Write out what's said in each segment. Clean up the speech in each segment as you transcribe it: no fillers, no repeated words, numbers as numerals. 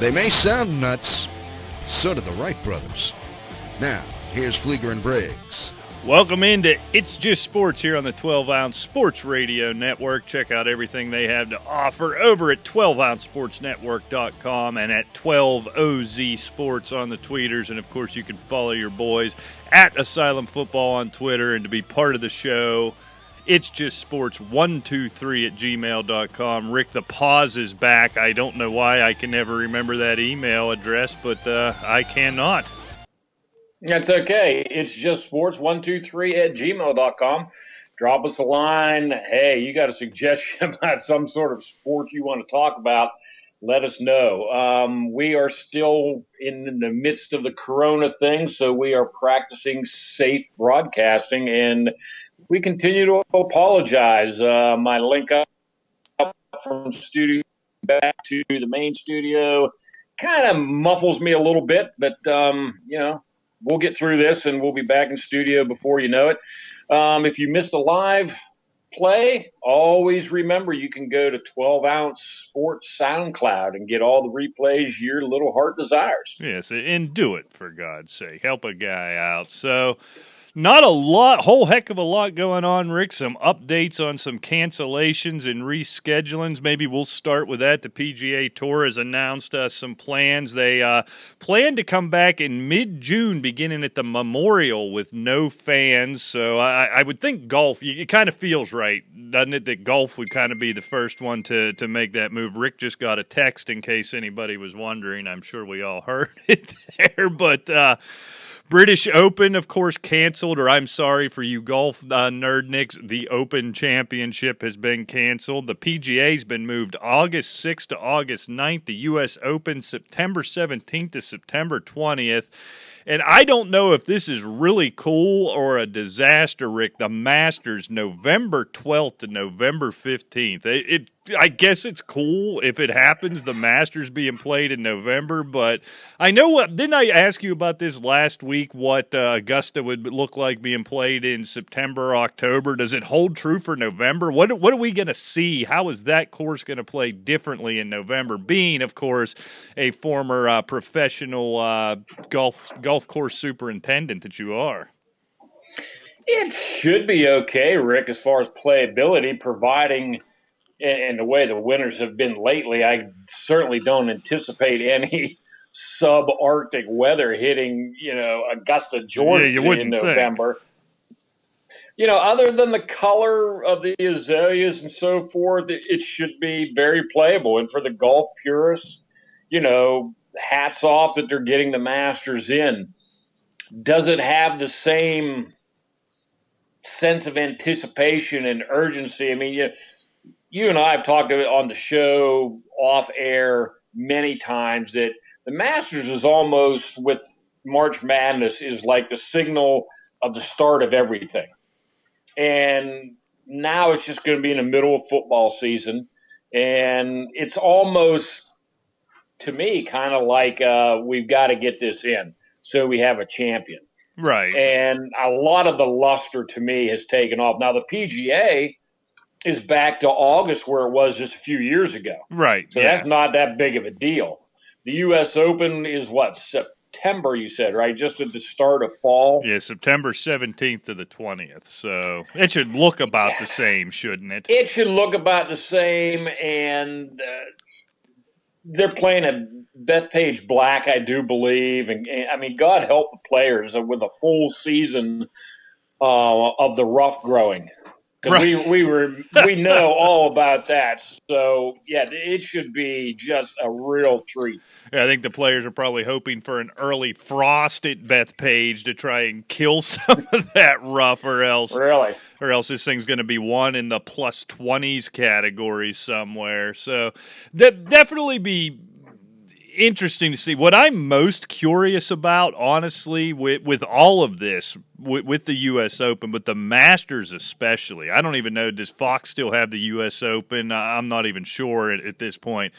They may sound nuts, so do the Wright brothers. Now, here's Flieger and Briggs. Welcome into It's Just Sports here on the 12-Ounce Sports Radio Network. Check out everything they have to offer over at 12ouncesportsnetwork.com and at 12OZ Sports on the tweeters. And, of course, you can follow your boys at Asylum Football on Twitter. And to be part of the show, It's Just Sports 123 at gmail.com. Rick, the pause is back. I don't know why I can never remember that email address, but I cannot. That's okay. It's just sports123 at gmail.com. Drop us a line. Hey, you got a suggestion about some sort of sport you want to talk about, let us know. We are still in the midst of the corona thing, so we are practicing safe broadcasting, and we continue to apologize. My link up from studio back to the main studio kind of muffles me a little bit, but, we'll get through this, and we'll be back in studio before you know it. If you missed a live play, always remember you can go to 12-Ounce Sports SoundCloud and get all the replays your little heart desires. Yes, and do it, for God's sake. Help a guy out. So, not a lot, whole heck of a lot going on, Rick. Some updates on some cancellations and reschedulings. Maybe we'll start with that. The PGA Tour has announced some plans. They plan to come back in mid-June, beginning at the Memorial with no fans. So I would think golf, it kind of feels right, doesn't it, that golf would kind of be the first one to make that move. Rick just got a text in case anybody was wondering. I'm sure we all heard it there, but British Open, of course, canceled, or I'm sorry for you golf nerdnicks, the Open Championship has been canceled. The PGA's been moved August 6th to August 9th. The U.S. Open, September 17th to September 20th. And I don't know if this is really cool or a disaster, Rick. The Masters, November 12th to November 15th. I guess it's cool if it happens, the Masters being played in November. But I know what, didn't I ask you about this last week, what Augusta would look like being played in September, October? Does it hold true for November? What are we going to see? How is that course going to play differently in November? Being, of course, a former professional golf course superintendent that you are. It should be okay, Rick, as far as playability, providing, and the way the winters have been lately, I certainly don't anticipate any subarctic weather hitting, Augusta, Georgia in November. Think. Other than the color of the azaleas and so forth, it should be very playable. And for the golf purists, hats off that they're getting the Masters in. Does it have the same sense of anticipation and urgency? I mean, you and I have talked on the show off air many times that the Masters is almost, with March Madness, is like the signal of the start of everything. And now it's just going to be in the middle of football season. And it's almost, to me, kind of like we've got to get this in so we have a champion. Right. And a lot of the luster, to me, has taken off. Now, the PGA is back to August where it was just a few years ago. Right. So that's not that big of a deal. The U.S. Open is September, you said, right? Just at the start of fall? Yeah, September 17th to the 20th. So it should look about the same, shouldn't it? It should look about the same, and they're playing at Bethpage Black, I do believe. And I mean, God help the players with a full season of the rough growing. Because we know all about that. So, yeah, it should be just a real treat. Yeah, I think the players are probably hoping for an early frost at Bethpage to try and kill some of that rough, or else this thing's going to be one in the plus 20s category somewhere. So, definitely be interesting to see. What I'm most curious about, honestly, with all of this, with the U.S. Open, but the Masters especially. I don't even know, does Fox still have the U.S. Open? I'm not even sure at this point.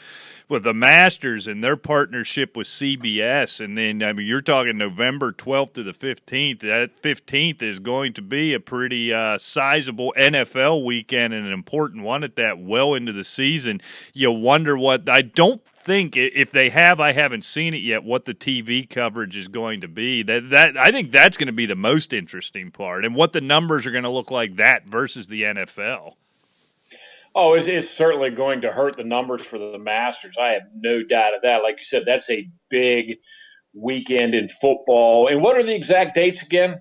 With the Masters and their partnership with CBS, and then, I mean, you're talking November 12th to the 15th. That 15th is going to be a pretty sizable NFL weekend and an important one at that, well into the season. You wonder what, I don't think, if they have, I haven't seen it yet, what the TV coverage is going to be. That I think that's going to be the most interesting part, and what the numbers are going to look like that versus the NFL. Oh, it's certainly going to hurt the numbers for the Masters. I have no doubt of that. Like you said, that's a big weekend in football. And what are the exact dates again?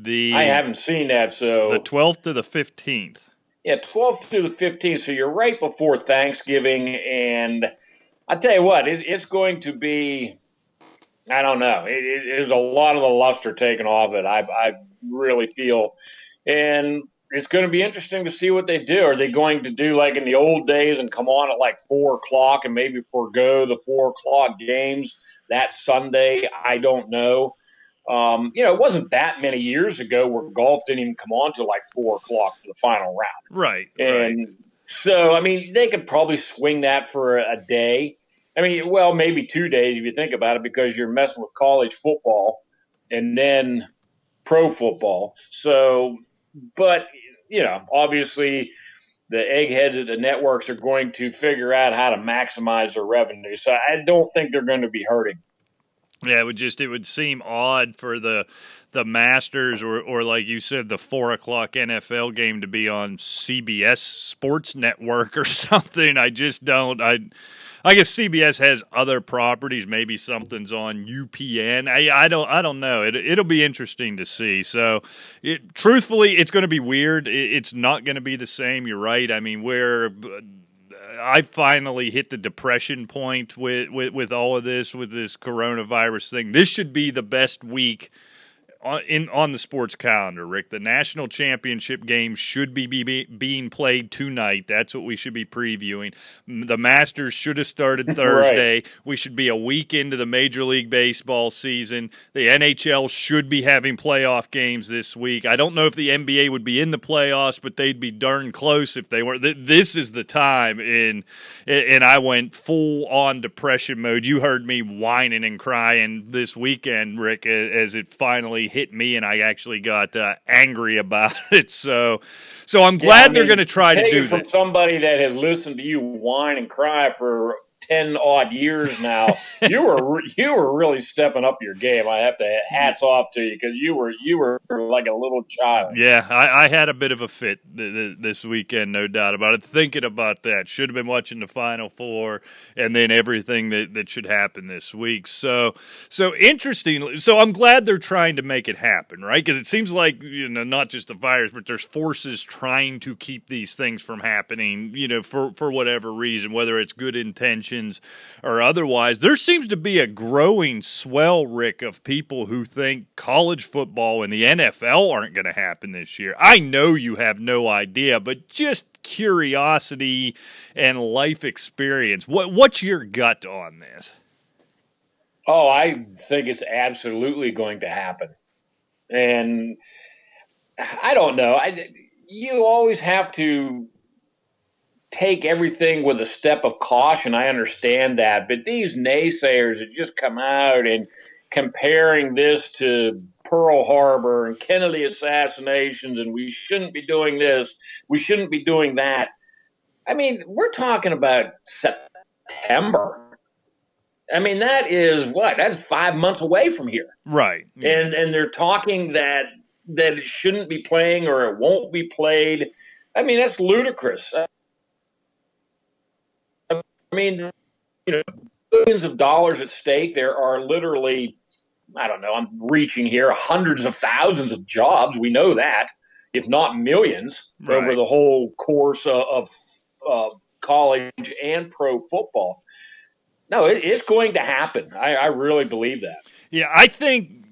I haven't seen that. So the 12th to the 15th. Yeah, 12th through the 15th. So you're right before Thanksgiving, and I tell you what, it's going to be, I don't know. There's a lot of the luster taken off it, I really feel. And it's going to be interesting to see what they do. Are they going to do like in the old days and come on at like 4 o'clock and maybe forego the 4 o'clock games that Sunday? I don't know. It wasn't that many years ago where golf didn't even come on till like 4 o'clock for the final round. Right. And so, I mean, they could probably swing that for a day. I mean, well, maybe 2 days if you think about it, because you're messing with college football and then pro football. So, but, obviously the eggheads at the networks are going to figure out how to maximize their revenue. So I don't think they're going to be hurting. Yeah, it would seem odd for the Masters or like you said, the 4 o'clock NFL game to be on CBS Sports Network or something. I just don't. I guess CBS has other properties. Maybe something's on UPN. I don't know. It'll be interesting to see. So, truthfully, it's going to be weird. It's not going to be the same. You're right. I mean, I finally hit the depression point with all of this, with this coronavirus thing. This should be the best week on the sports calendar, Rick. The national championship game should be being played tonight. That's what we should be previewing. The Masters should have started Thursday. Right. We should be a week into the Major League Baseball season. The NHL should be having playoff games this week. I don't know if the NBA would be in the playoffs, but they'd be darn close if they were. This is the time, and I went full-on depression mode. You heard me whining and crying this weekend, Rick, as it finally hit me, and I actually got angry about it. So I'm glad they're going to try to do from this. Somebody that has listened to you whine and cry for 10 odd years now, you were really stepping up your game. I have to hats off to you, because you were like a little child. Yeah, I had a bit of a fit this weekend, no doubt about it. Thinking about that, should have been watching the Final Four and then everything that should happen this week. So interesting. So I'm glad they're trying to make it happen, right? Because it seems like, not just the virus, but there's forces trying to keep these things from happening, for whatever reason, whether it's good intentions or otherwise. There seems to be a growing swell, Rick, of people who think college football and the NFL aren't going to happen this year. I know you have no idea, but just curiosity and life experience. What's your gut on this? Oh, I think it's absolutely going to happen. And I don't know. You always have to take everything with a step of caution. I understand that. But these naysayers that just come out and comparing this to Pearl Harbor and Kennedy assassinations, and we shouldn't be doing this, we shouldn't be doing that. I mean, we're talking about September. I mean, that's 5 months away from here. Right. Yeah. And they're talking that it shouldn't be playing or it won't be played. I mean, that's ludicrous. I mean, billions of dollars at stake. There are literally, I don't know, I'm reaching here, hundreds of thousands of jobs. We know that, if not millions, right, over the whole course of college and pro football. No, it's going to happen. I really believe that. Yeah, I think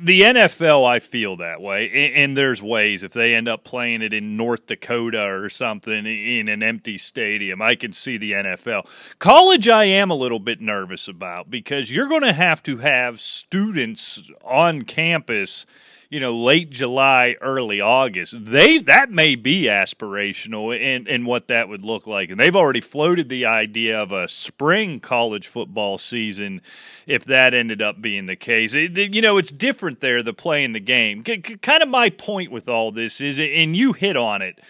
the NFL, I feel that way, and there's ways. If they end up playing it in North Dakota or something in an empty stadium, I can see the NFL. College, I am a little bit nervous about, because you're going to have students on campus, late July, early August. That may be aspirational in what that would look like. And they've already floated the idea of a spring college football season if that ended up being the case. It's different there, the play in the game. Kind of my point with all this is, and you hit on it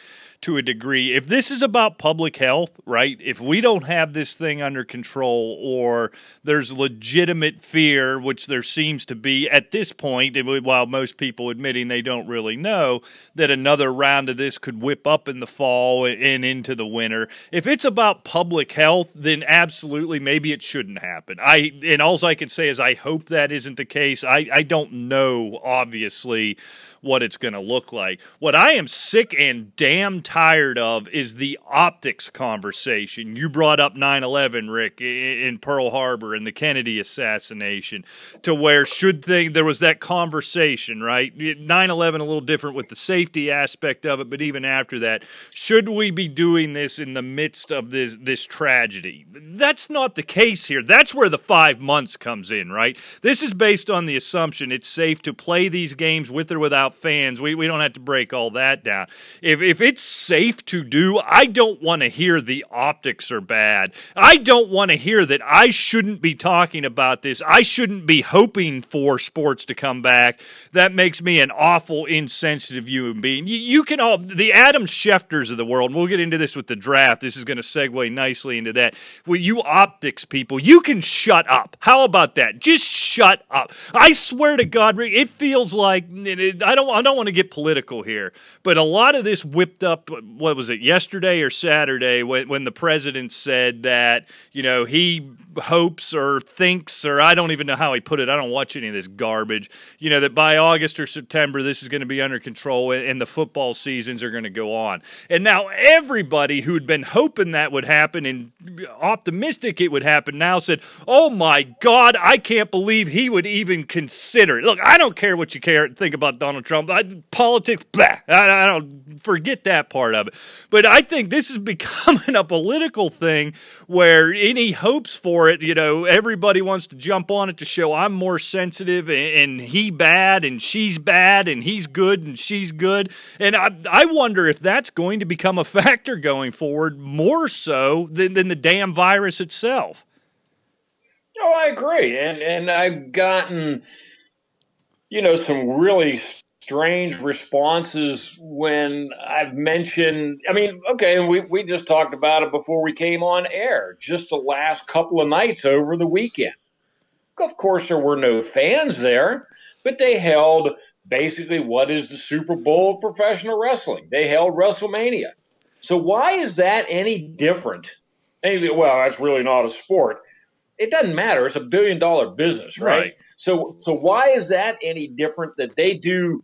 to a degree, if this is about public health, right? If we don't have this thing under control, or there's legitimate fear, which there seems to be at this point, while most people admitting they don't really know, that another round of this could whip up in the fall and into the winter. If it's about public health, then absolutely, maybe it shouldn't happen. And all I can say is I hope that isn't the case. I don't know, obviously, what it's going to look like. What I am sick and damn tired of is the optics conversation. You brought up 9/11, Rick, in Pearl Harbor and the Kennedy assassination, to where there was that conversation, right? 9/11 a little different with the safety aspect of it, but even after that, should we be doing this in the midst of this tragedy? That's not the case here. That's where the 5 months comes in, right? This is based on the assumption it's safe to play these games with or without fans. We don't have to break all that down. If it's safe to do, I don't want to hear the optics are bad. I don't want to hear that I shouldn't be talking about this. I shouldn't be hoping for sports to come back. That makes me an awful, insensitive human being. You can all, the Adam Schefters of the world, and we'll get into this with the draft. This is going to segue nicely into that. Well, you optics people, you can shut up. How about that? Just shut up. I swear to God, Rick, it feels like, I don't want to get political here, but a lot of this whipped up, what was it, yesterday or Saturday, when the president said that, he hopes or thinks, or I don't even know how he put it, I don't watch any of this garbage, that by August or September, this is going to be under control and the football seasons are going to go on. And now everybody who'd been hoping that would happen and optimistic it would happen now said, oh my God, I can't believe he would even consider it. Look, I don't care what you think about Donald Trump. Politics, blah. I don't forget that part of it. But I think this is becoming a political thing where any hopes for it, everybody wants to jump on it to show I'm more sensitive and he bad and she's bad and he's good and she's good. And I wonder if that's going to become a factor going forward more so than the damn virus itself. Oh, I agree. And I've gotten, some really strange responses when I've mentioned, and we just talked about it before we came on air, just the last couple of nights over the weekend. Of course, there were no fans there, but they held basically what is the Super Bowl of professional wrestling. They held WrestleMania. So why is that any different? Well, that's really not a sport. It doesn't matter. It's $1 billion business, right? So why is that any different that they do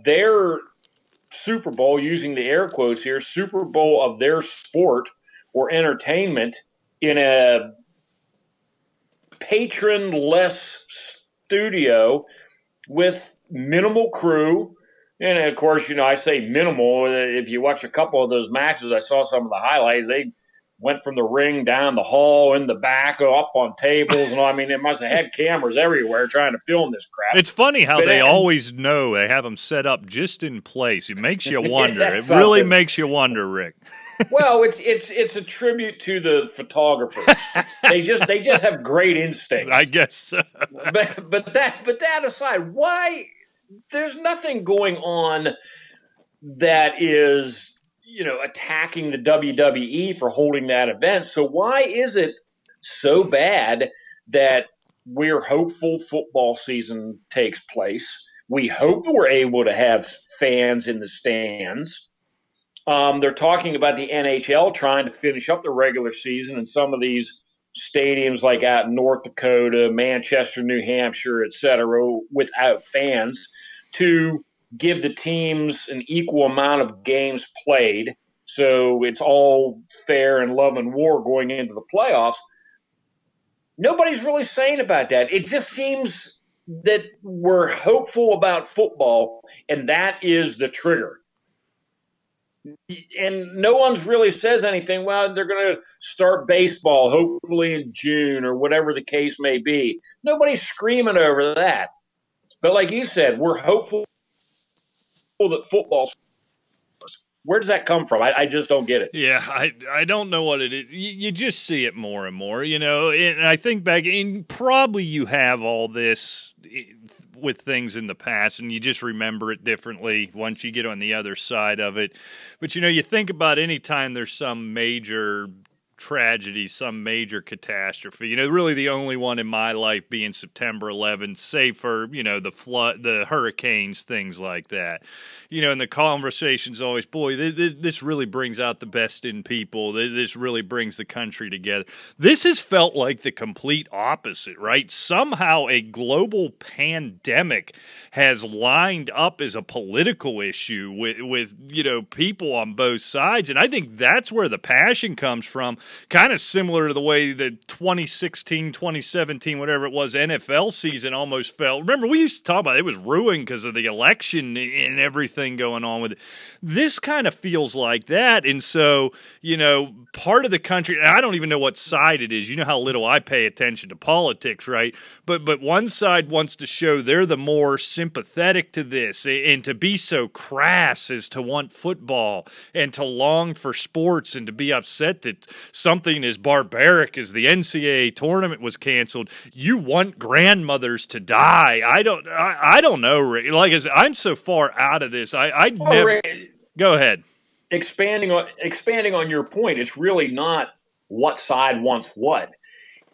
their Super Bowl, using the air quotes here, Super Bowl of their sport or entertainment in a patron-less studio with minimal crew? And of course, I say minimal. If you watch a couple of those matches, I saw some of the highlights. They went from the ring down the hall, in the back, up on tables. And they must have had cameras everywhere trying to film this crap. It's funny how they always know. They have them set up just in place. It makes you wonder. It really makes you wonder, Rick. Well, it's a tribute to the photographers. They just have great instincts. I guess so. But that aside, why there's nothing going on that is attacking the WWE for holding that event. So why is it so bad that we're hopeful football season takes place? We hope we're able to have fans in the stands. They're talking about the NHL trying to finish up the regular season in some of these stadiums like out in North Dakota, Manchester, New Hampshire, et cetera, without fans, to give the teams an equal amount of games played, so it's all fair and love and war going into the playoffs. Nobody's really saying about that. It just seems that we're hopeful about football, and that is the trigger. And no one's really says anything. Well, they're going to start baseball hopefully in June or whatever the case may be. Nobody's screaming over that. But like you said, we're hopeful that football. Where does that come from? I just don't get it. Yeah, I don't know what it is. You just see it more and more, and I think back, and probably you have all this with things in the past, and you just remember it differently once you get on the other side of it. But, you think about any time there's some major tragedy, some major catastrophe. Really the only one in my life being September 11th, save for, the flood, the hurricanes, things like that. And the conversation's always, boy, this really brings out the best in people. This really brings the country together. This has felt like the complete opposite, right? Somehow a global pandemic has lined up as a political issue with people on both sides. And I think that's where the passion comes from. Kind of similar to the way the 2016, 2017, whatever it was, NFL season almost felt. Remember, we used to talk about it was ruined because of the election and everything going on with it. This kind of feels like that. And so, part of the country, and I don't even know what side it is. You know how little I pay attention to politics, right? But one side wants to show they're the more sympathetic to this and to be so crass as to want football and to long for sports and to be upset that something as barbaric as the NCAA tournament was canceled. You want grandmothers to die. I don't know, Rick. Like I'm so far out of this. I'd never. Rick, go ahead. Expanding on your point, it's really not what side wants what.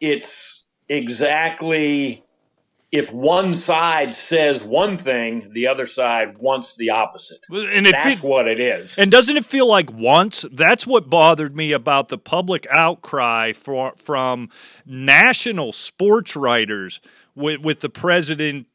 It's exactly if one side says one thing, the other side wants the opposite. And that's what it is. And doesn't it feel like once? That's what bothered me about the public outcry from national sports writers with the president.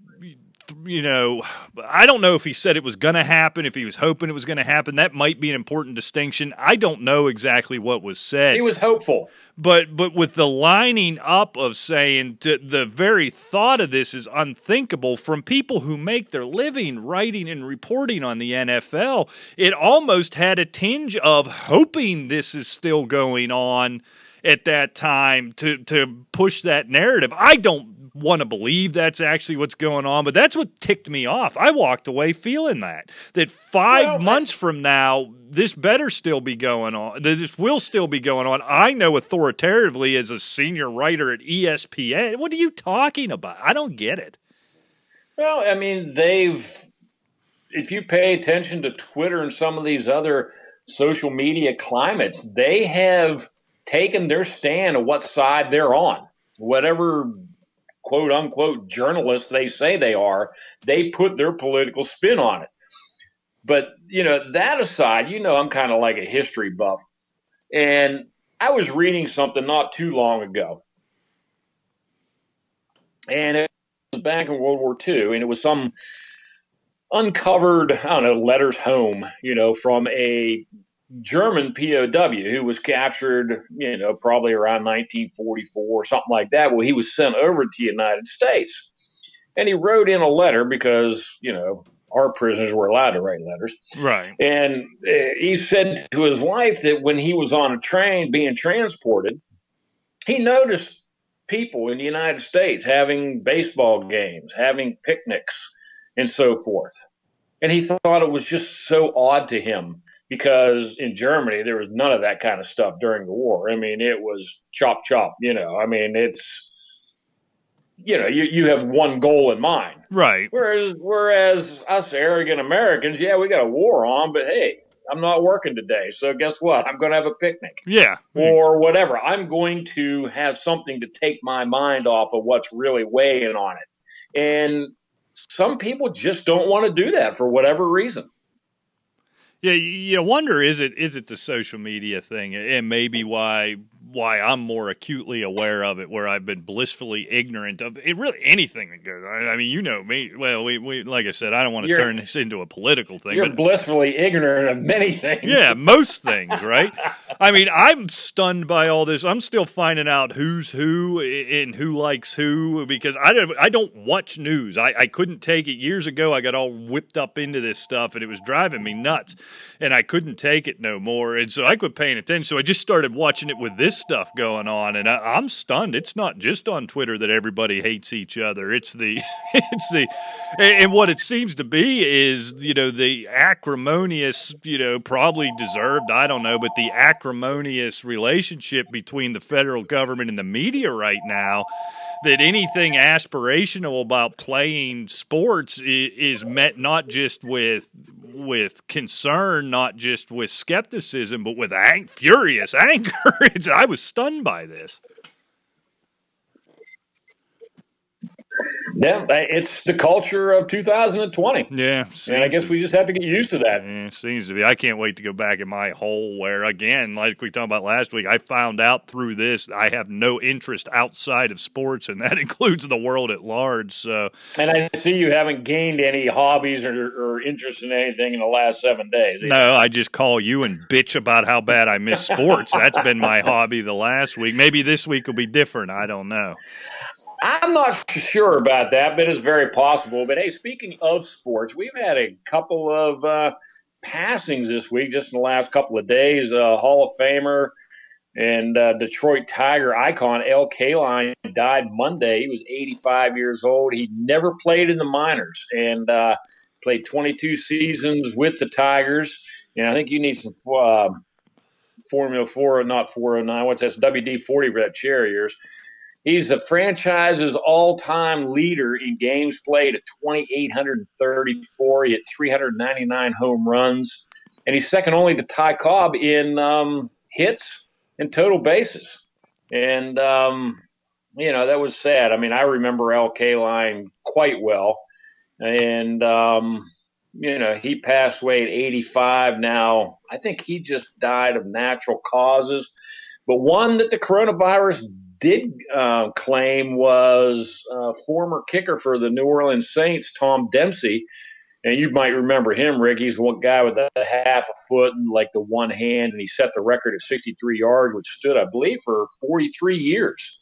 I don't know if he said it was going to happen, if he was hoping it was going to happen. That might be an important distinction. I don't know exactly what was said. He was hopeful. But with the lining up of saying the very thought of this is unthinkable from people who make their living writing and reporting on the NFL, it almost had a tinge of hoping this is still going on at that time to push that narrative. I don't want to believe that's actually what's going on, but that's what ticked me off. I walked away feeling that 5 months from now, this better still be going on. This will still be going on. I know authoritatively as a senior writer at ESPN. What are you talking about? I don't get it. Well, I mean, if you pay attention to Twitter and some of these other social media climates, they have taken their stand on what side they're on. Whatever quote unquote journalists they say they are, they put their political spin on it. But, that aside, I'm kind of like a history buff. And I was reading something not too long ago. And it was back in World War II. And it was some uncovered, letters home, from a German POW who was captured, probably around 1944, something like that. Well, he was sent over to the United States. And he wrote in a letter because, our prisoners were allowed to write letters. Right. And he said to his wife that when he was on a train being transported, he noticed people in the United States having baseball games, having picnics, and so forth. And he thought it was just so odd to him because in Germany, there was none of that kind of stuff during the war. I mean, it was chop, chop, I mean, it's, you have one goal in mind. Right. Whereas us arrogant Americans, yeah, we got a war on, but hey, I'm not working today. So guess what? I'm going to have a picnic. Yeah. Or whatever. I'm going to have something to take my mind off of what's really weighing on it. And some people just don't want to do that for whatever reason. Yeah, you wonder, is it the social media thing, and maybe why I'm more acutely aware of it, where I've been blissfully ignorant of it, really anything that goes. I mean, you know me. Well, we like I said, I don't want to turn this into a political thing. You're blissfully ignorant of many things. Yeah, most things, right? I mean, I'm stunned by all this. I'm still finding out who's who and who likes who because I don't watch news. I couldn't take it years ago. I got all whipped up into this stuff, and it was driving me nuts. And I couldn't take it no more. And so I quit paying attention. So I just started watching it with this stuff going on, and I'm stunned. It's not just on Twitter that everybody hates each other. It's and what it seems to be is, the acrimonious, probably deserved, I don't know, but the acrimonious relationship between the federal government and the media right now, that anything aspirational about playing sports is met not just with concern, not just with skepticism, but with furious anger. I was stunned by this. Yeah, it's the culture of 2020. Yeah. And I guess we just have to get used to that. Yeah, seems to be. I can't wait to go back in my hole where, again, like we talked about last week, I found out through this I have no interest outside of sports, and that includes the world at large. So, and I see you haven't gained any hobbies or interest in anything in the last 7 days. Either. No, I just call you and bitch about how bad I miss sports. That's been my hobby the last week. Maybe this week will be different. I don't know. I'm not sure about that, but it's very possible. But, hey, speaking of sports, we've had a couple of passings this week, just in the last couple of days. Hall of Famer and Detroit Tiger icon Al Kaline died Monday. He was 85 years old. He never played in the minors and played 22 seasons with the Tigers. And I think you need some Formula 4, not 409. What's that? WD-40 for that chair of yours. He's the franchise's all-time leader in games played at 2,834. He hit 399 home runs, and he's second only to Ty Cobb in hits and total bases. And that was sad. I mean, I remember Al Kaline quite well, and he passed away at 85. Now, I think he just died of natural causes, but one that the coronavirus did claim was former kicker for the New Orleans Saints, Tom Dempsey. And you might remember him, Rick. He's one guy with a half a foot and like the one hand, and he set the record at 63 yards, which stood, I believe, for 43 years.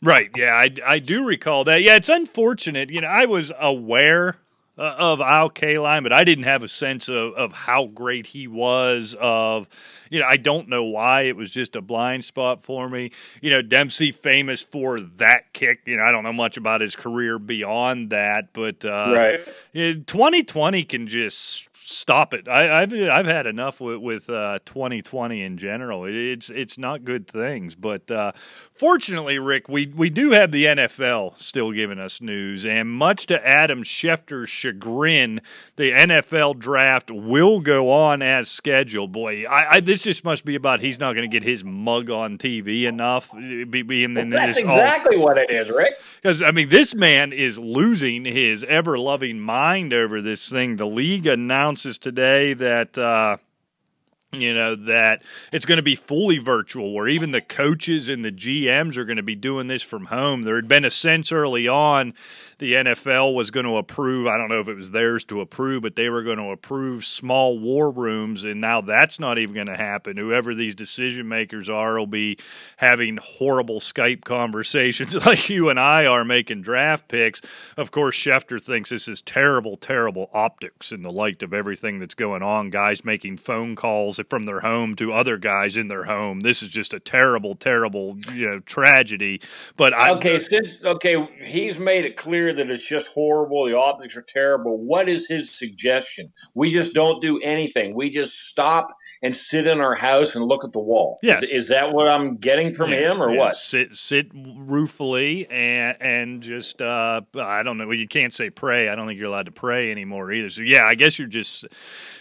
Right. Yeah, I do recall that. Yeah, it's unfortunate. I was aware of Al Kaline, but I didn't have a sense of how great he was. I don't know why. It was just a blind spot for me. Dempsey famous for that kick. I don't know much about his career beyond that, but right. 2020 can just stop it. I've had enough with 2020 in general. It's not good things, but fortunately, Rick, we do have the NFL still giving us news, and much to Adam Schefter's chagrin, the NFL draft will go on as scheduled. Boy, this just must be about he's not going to get his mug on TV enough. That's exactly what it is, Rick. Because, this man is losing his ever-loving mind over this thing. The league announces today that that it's going to be fully virtual, where even the coaches and the GMs are going to be doing this from home. There had been a sense early on the NFL was going to approve, I don't know if it was theirs to approve, but they were going to approve small war rooms, and now that's not even going to happen. Whoever these decision makers are will be having horrible Skype conversations like you and I are making draft picks. Of course, Schefter thinks this is terrible, terrible optics in the light of everything that's going on. Guys making phone calls from their home to other guys in their home. This is just a terrible, terrible, tragedy. But he's made it clear that it's just horrible. The optics are terrible. What is his suggestion? We just don't do anything. We just stop and sit in our house and look at the wall. Yes. Is that what I'm getting from him or what? Sit ruefully and just, I don't know. Well, you can't say pray. I don't think you're allowed to pray anymore either. So, yeah, I guess you're just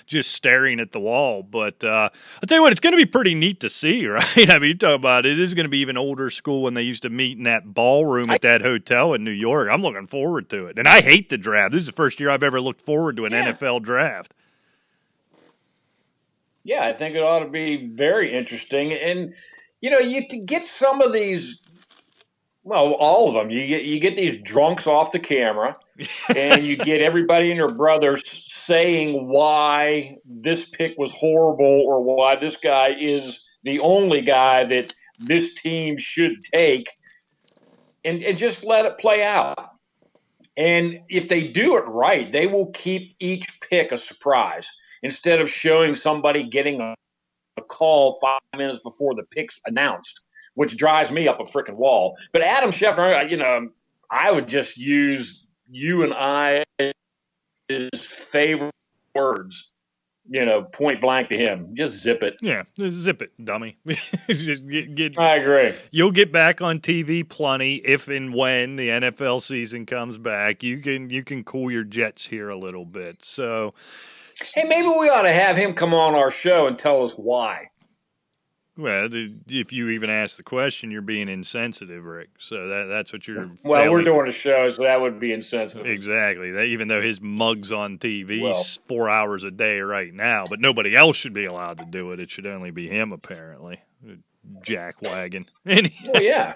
staring at the wall. But I'll tell you what, it's going to be pretty neat to see, right? You talk about it. This is going to be even older school when they used to meet in that ballroom at that hotel in New York. I'm looking forward to it. And I hate the draft. This is the first year I've ever looked forward to an NFL draft. Yeah, I think it ought to be very interesting. And, you get some of these, well, all of them. You get these drunks off the camera, and you get everybody and your brothers saying why this pick was horrible or why this guy is the only guy that this team should take, and just let it play out. And if they do it right, they will keep each pick a surprise instead of showing somebody getting a call 5 minutes before the pick's announced, which drives me up a freaking wall. But Adam Schefter, I would just use you and I his favorite words, point blank to him. Just zip it. Yeah, zip it, dummy. Just get. I agree. You'll get back on TV plenty if and when the NFL season comes back. You can cool your jets here a little bit. So, hey, maybe we ought to have him come on our show and tell us why. Well, if you even ask the question, you're being insensitive, Rick. So that's what you're. Well, we're doing a show, so that would be insensitive. Exactly. Even though his mug's on TV 4 hours a day right now, but nobody else should be allowed to do it. It should only be him, apparently. Jackwagon. Well, yeah.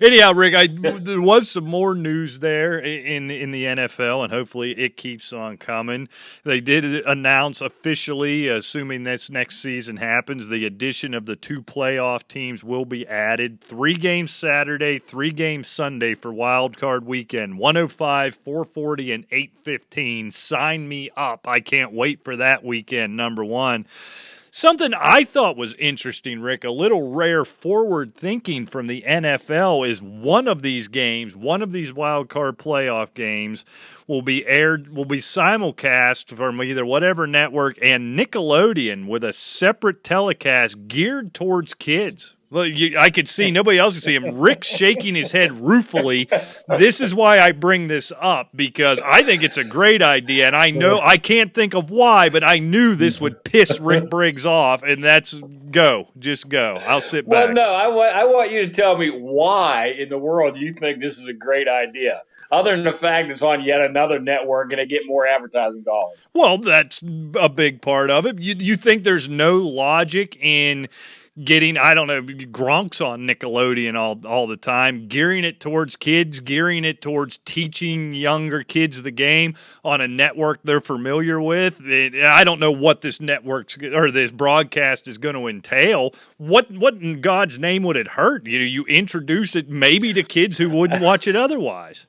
Anyhow, Rick, there was some more news there in the NFL, and hopefully it keeps on coming. They did announce officially, assuming this next season happens, the addition of the 2 playoff teams will be added. 3 games Saturday, 3 games Sunday for Wild Card Weekend. 105, 440, and 815. Sign me up. I can't wait for that weekend, number one. Something I thought was interesting, Rick, a little rare forward thinking from the NFL is one of these games, one of these wild card playoff games will be simulcast from either whatever network and Nickelodeon with a separate telecast geared towards kids. Well, I could see, nobody else could see him. Rick shaking his head ruefully. This is why I bring this up, because I think it's a great idea, and I know I can't think of why, but I knew this would piss Rick Briggs off, and that's go. Just go. I'll sit back. Well, no, I want you to tell me why in the world you think this is a great idea, other than the fact it's on yet another network and they get more advertising dollars. Well, that's a big part of it. You think there's no logic in getting, I don't know, Gronk's on Nickelodeon all the time, gearing it towards kids, gearing it towards teaching younger kids the game on a network they're familiar with. I don't know what this network's or this broadcast is going to entail. What in God's name would it hurt? You introduce it maybe to kids who wouldn't watch it otherwise.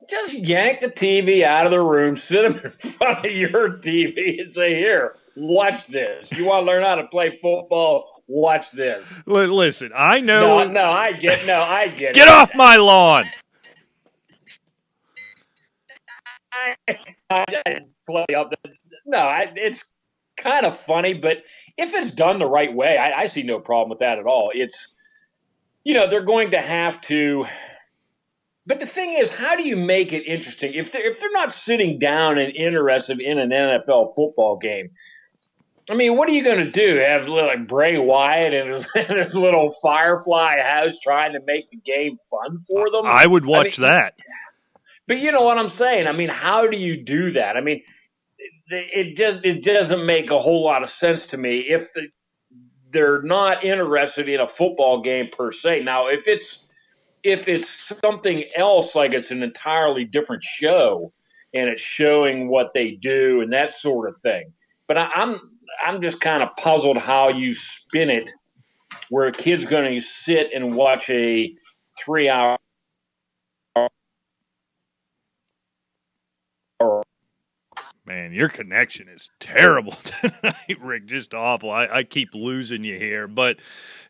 Just yank the TV out of the room, sit them in front of your TV and say, here, watch this. You want to learn how to play football? Watch this. Listen, I know. No, I get it. Get off my lawn. It's kind of funny, but if it's done the right way, I see no problem with that at all. It's, they're going to have to. But the thing is, how do you make it interesting if they're not sitting down and interested in an NFL football game? I mean, what are you going to do? Have like Bray Wyatt in his little Firefly house trying to make the game fun for them? I would watch that. But you know what I'm saying? I mean, how do you do that? I mean, it doesn't make a whole lot of sense to me if they're not interested in a football game per se. Now, if it's something else, like it's an entirely different show and it's showing what they do and that sort of thing. But I'm just kind of puzzled how you spin it where a kid's going to sit and watch a 3-hour Man, your connection is terrible tonight, Rick. Just awful. I keep losing you here. But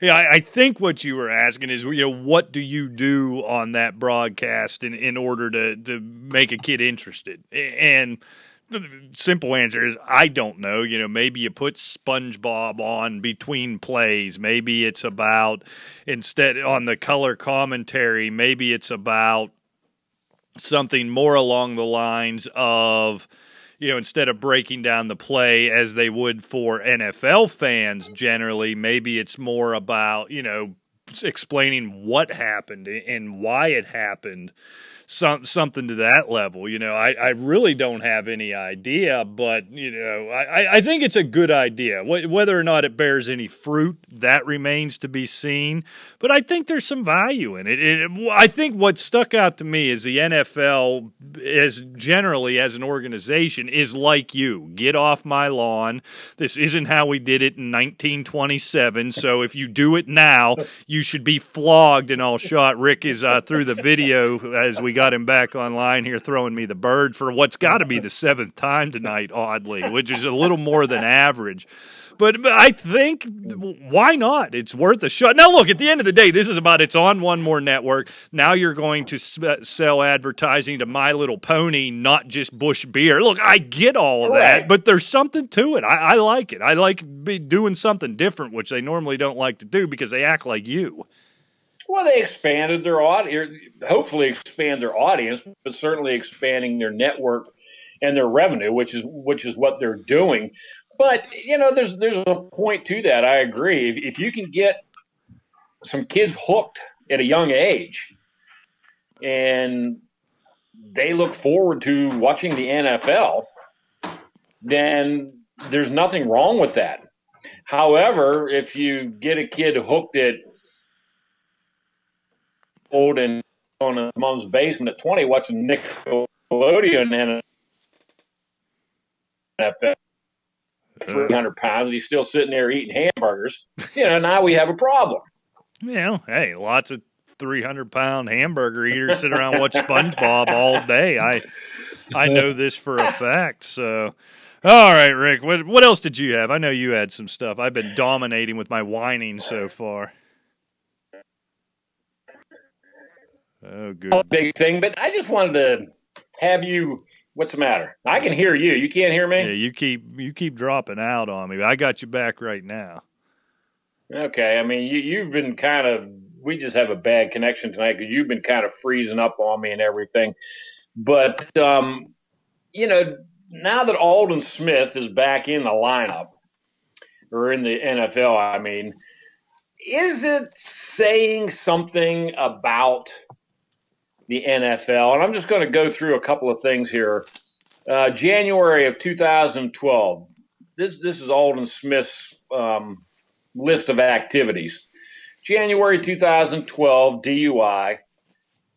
I think what you were asking is, what do you do on that broadcast in order to make a kid interested? And the simple answer is, I don't know. Maybe you put SpongeBob on between plays. Maybe it's about, instead on the color commentary, maybe it's about something more along the lines of, instead of breaking down the play as they would for NFL fans generally, maybe it's more about, explaining what happened and why it happened. Something to that level. I really don't have any idea, but, I think it's a good idea. Whether or not it bears any fruit, that remains to be seen. But I think there's some value in it. I think what stuck out to me is the NFL, as generally as an organization, is like you. Get off my lawn. This isn't how we did it in 1927. So if you do it now, you you should be flogged and all shot. Rick is through the video as we got him back online here, throwing me the bird for what's got to be the 7th time tonight, oddly, which is a little more than average. But I think, why not? It's worth a shot. Now, look, at the end of the day, this is about it's on one more network. Now you're going to sell advertising to My Little Pony, not just Busch Beer. Look, I get all of that, but there's something to it. I like it. I like doing something different, which they normally don't like to do because they act like you. Well, they expanded their audience, hopefully expand their audience, but certainly expanding their network and their revenue, which is what they're doing. But, there's a point to that. I agree. If you can get some kids hooked at a young age and they look forward to watching the NFL, then there's nothing wrong with that. However, if you get a kid hooked at old and on his mom's basement at 20 watching Nickelodeon and NFL, 300 pounds, and he's still sitting there eating hamburgers, now we have a problem. Hey, lots of 300-pound hamburger eaters sit around and watch SpongeBob all day. I know this for a fact. So, all right, Rick, what else did you have? I know you had some stuff. I've been dominating with my whining so far. Oh, good. Big thing, but I just wanted to have you. What's the matter? I can hear you. You can't hear me? Yeah, you keep dropping out on me, but I got you back right now. Okay. I mean, you've been kind of – we just have a bad connection tonight because you've been kind of freezing up on me and everything. But, now that Aldon Smith is back in the lineup or in the NFL, I mean, is it saying something about – the NFL? And I'm just going to go through a couple of things here. January of 2012. This is Aldon Smith's list of activities. January 2012, DUI.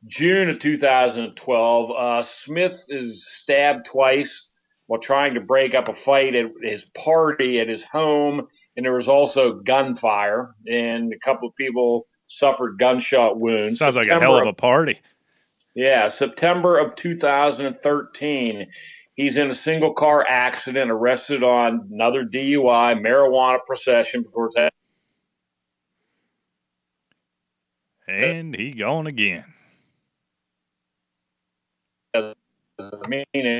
June of 2012, Smith is stabbed twice while trying to break up a fight at his party at his home. And there was also gunfire, and a couple of people suffered gunshot wounds. Sounds like a hell of a party. Yeah, September of 2013, he's in a single car accident, arrested on another DUI, marijuana possession. Of course, and he gone again. Meaning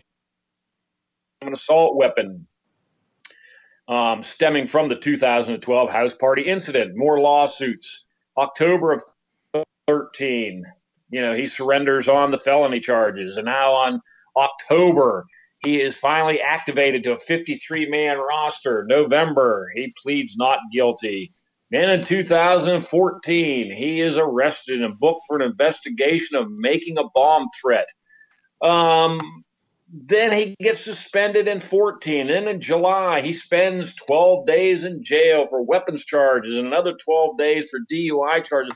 an assault weapon stemming from the 2012 house party incident. More lawsuits. October of 2013. He surrenders on the felony charges. And now on October, he is finally activated to a 53-man roster. November, he pleads not guilty. Then in 2014, he is arrested and booked for an investigation of making a bomb threat. Then he gets suspended in 14. Then in July, he spends 12 days in jail for weapons charges and another 12 days for DUI charges.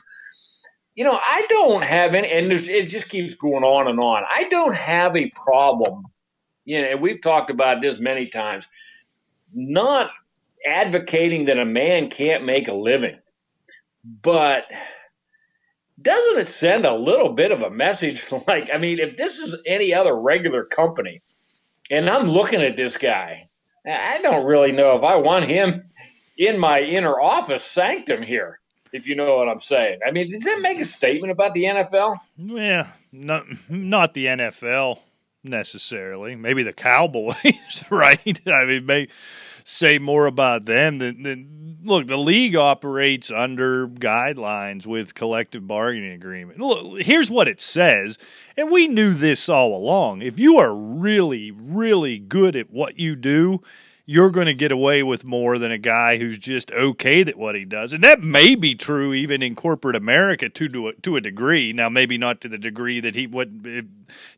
I don't have any, and it just keeps going on and on. I don't have a problem, we've talked about this many times, not advocating that a man can't make a living. But doesn't it send a little bit of a message? If this is any other regular company, and I'm looking at this guy, I don't really know if I want him in my inner office sanctum here. If you know what I'm saying. I mean, does that make a statement about the NFL? Yeah, not the NFL necessarily. Maybe the Cowboys, right? I mean, may say more about them than look, the league operates under guidelines with collective bargaining agreement. Look, here's what it says, and we knew this all along. If you are really, really good at what you do, you're going to get away with more than a guy who's just okay at what he does. And that may be true even in corporate America to a degree. Now, maybe not to the degree that it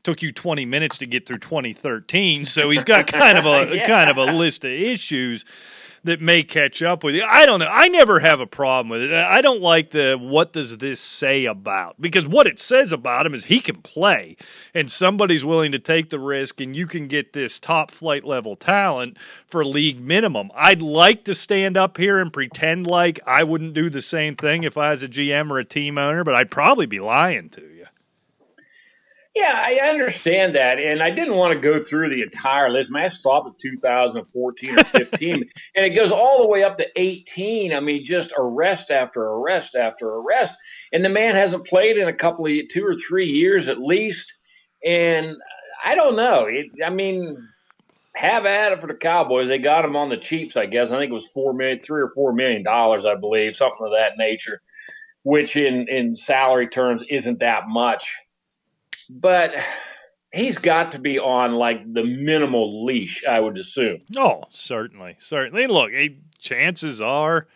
took you 20 minutes to get through 2013. So he's got kind of a list of issues that may catch up with you. I don't know. I never have a problem with it. I don't like the what does this say about, because what it says about him is he can play and somebody's willing to take the risk and you can get this top flight level talent for league minimum. I'd like to stand up here and pretend like I wouldn't do the same thing if I was a GM or a team owner, but I'd probably be lying to you. Yeah, I understand that, and I didn't want to go through the entire list. I stopped at 2014 or 15, and it goes all the way up to 18. I mean, just arrest after arrest after arrest, and the man hasn't played in a couple of 2 or 3 years at least. And I don't know. Have at it for the Cowboys. They got him on the cheaps, I guess. I think it was $3 or $4 million, I believe, something of that nature, which in salary terms isn't that much. But he's got to be on like the minimal leash, I would assume. Oh, certainly. Look, chances are,